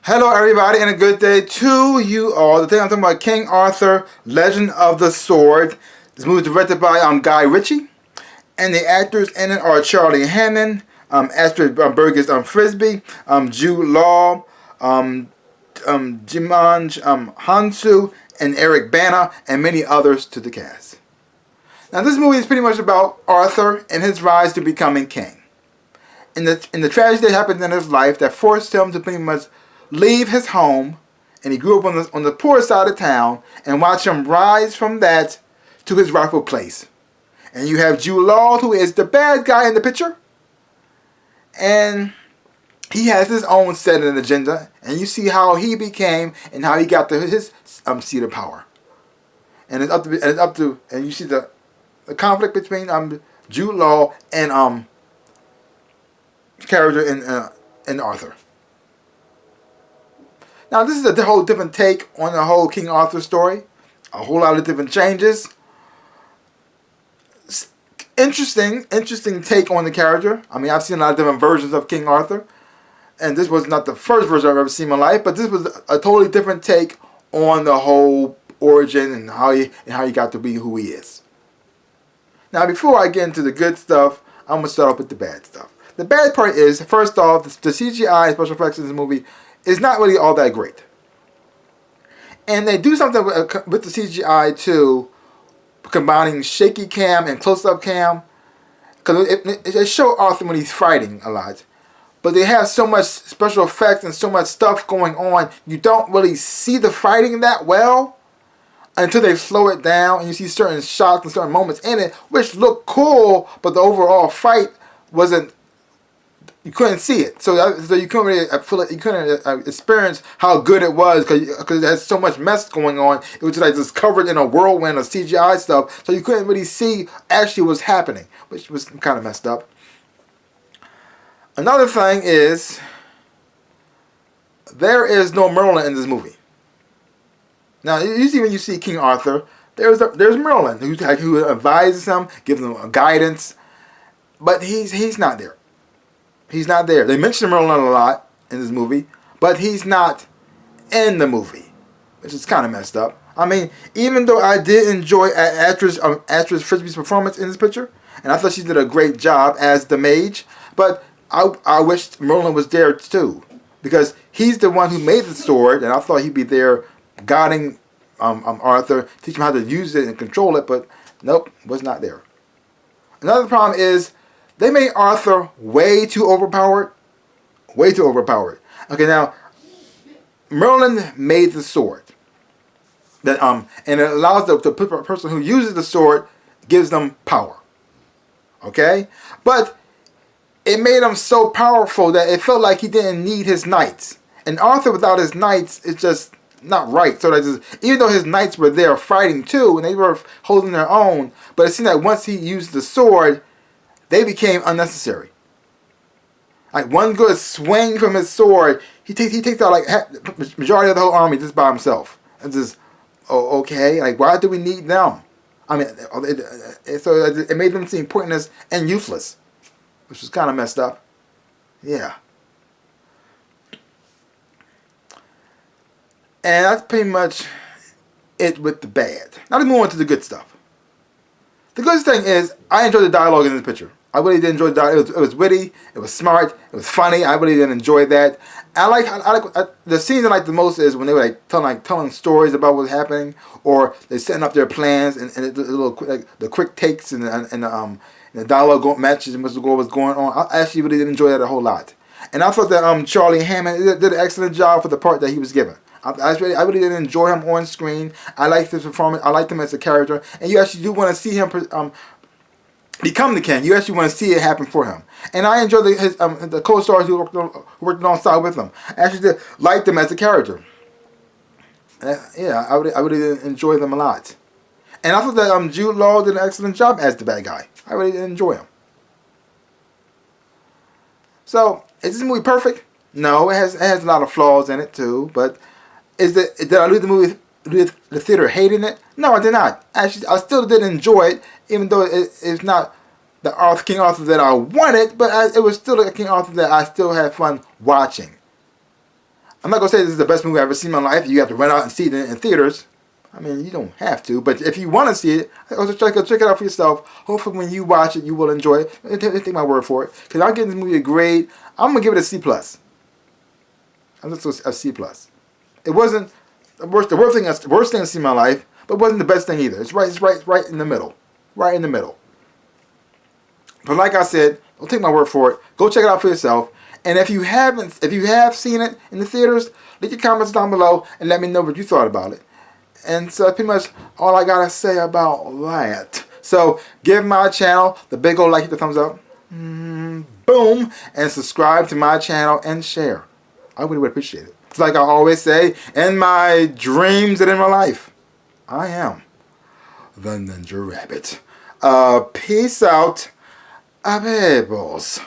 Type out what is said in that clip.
Hello everybody and a good day to you all. Today I'm talking about King Arthur, Legend of the Sword. This movie is directed by Guy Ritchie. And the actors in it are Charlie Hunnam, Astrid Burgess Frisbee, Jude Law, Jimanj Hansu, and Eric Bana, and many others to the cast. Now this movie is pretty much about Arthur and his rise to becoming king. And the tragedy that happened in his life that forced him to pretty much leave his home, and he grew up on the poor side of town, and watch him rise from that to his rightful place. And you have Jude Law, who is the bad guy in the picture, and he has his own set and agenda, and you see how he became and how he got to his seat of power. And it's up to and you see the conflict between Jude Law and character in Arthur. Now this is a whole different take on the whole King Arthur story. A whole lot of different changes. Interesting take on the character. I mean, I've seen a lot of different versions of King Arthur. And this was not the first version I've ever seen in my life, but this was a totally different take on the whole origin and how he got to be who he is. Now before I get into the good stuff, I'm going to start off with the bad stuff. The bad part is, first off, the CGI special effects in this movie is not really all that great. And they do something with the CGI too, combining shaky cam and close-up cam. Because they show Arthur when he's fighting a lot. But they have so much special effects and so much stuff going on, you don't really see the fighting that well until they slow it down and you see certain shots and certain moments in it, which look cool, but the overall fight wasn't. You couldn't see it, so you couldn't really feel it. You couldn't experience how good it was because it had so much mess going on. It was like just covered in a whirlwind of CGI stuff, so you couldn't really see actually what's happening, which was kind of messed up. Another thing is there is no Merlin in this movie. Now usually when you see King Arthur, there's Merlin who advises him, gives him guidance, but he's not there. He's not there. They mention Merlin a lot in this movie, but he's not in the movie, which is kind of messed up. I mean, even though I did enjoy actress Frisbee's performance in this picture, and I thought she did a great job as the mage, but I wished Merlin was there too, because he's the one who made the sword, and I thought he'd be there guiding Arthur, teach him how to use it and control it, but nope, was not there. Another problem is, they made Arthur way too overpowered. Way too overpowered. Okay, now, Merlin made the sword. And it allows the person who uses the sword, gives them power. Okay? But it made him so powerful that it felt like he didn't need his knights. And Arthur without his knights is just not right. So that just, even though his knights were there fighting too, and they were holding their own, but it seemed like once he used the sword, they became unnecessary. Like one good swing from his sword, he takes out like the majority of the whole army just by himself. And just, oh, okay, like why do we need them? I mean, so it made them seem pointless and useless, which was kind of messed up. Yeah. And that's pretty much it with the bad. Now let's move on to the good stuff. The good thing is, I enjoyed the dialogue in this picture. I really did enjoy the dialogue. It was witty, it was smart, it was funny. I really did enjoy that. I like the scenes I like the most is when they were telling stories about what's happening, or they're setting up their plans and the quick takes and the dialogue matches and what's going on. I actually really did enjoy that a whole lot. And I thought that Charlie Hunnam did an excellent job for the part that he was given. I really did enjoy him on screen. I liked his performance. I liked him as a character. And you actually do want to see him become the king. You actually want to see it happen for him. And I enjoyed the co-stars who worked alongside with him. I actually did like them as a character. Yeah, I really did enjoy them a lot. And I thought that Jude Law did an excellent job as the bad guy. I really did enjoy him. So, is this movie perfect? No, it has a lot of flaws in it too, but did I leave the movie, leave the theater hating it? No, I did not. Actually, I still did enjoy it, even though it's not the King Arthur that I wanted, but it was still a King Arthur that I still had fun watching. I'm not going to say this is the best movie I've ever seen in my life. You have to run out and see it in theaters. I mean, you don't have to, but if you want to see it, go check it out for yourself. Hopefully when you watch it, you will enjoy it. Take my word for it. Because I'll give this movie a grade. I'm going to give it a C+. I'm just a C+. It wasn't the worst thing I've seen in my life, but it wasn't the best thing either. It's right in the middle. Right in the middle. But like I said, don't take my word for it. Go check it out for yourself. And if you have seen it in the theaters, leave your comments down below and let me know what you thought about it. And so that's pretty much all I gotta say about that. So give my channel the big old like, hit the thumbs up, boom, and subscribe to my channel and share. I really would appreciate it. It's like I always say, in my dreams and in my life, I am the Ninja Rabbit. Peace out, peoples.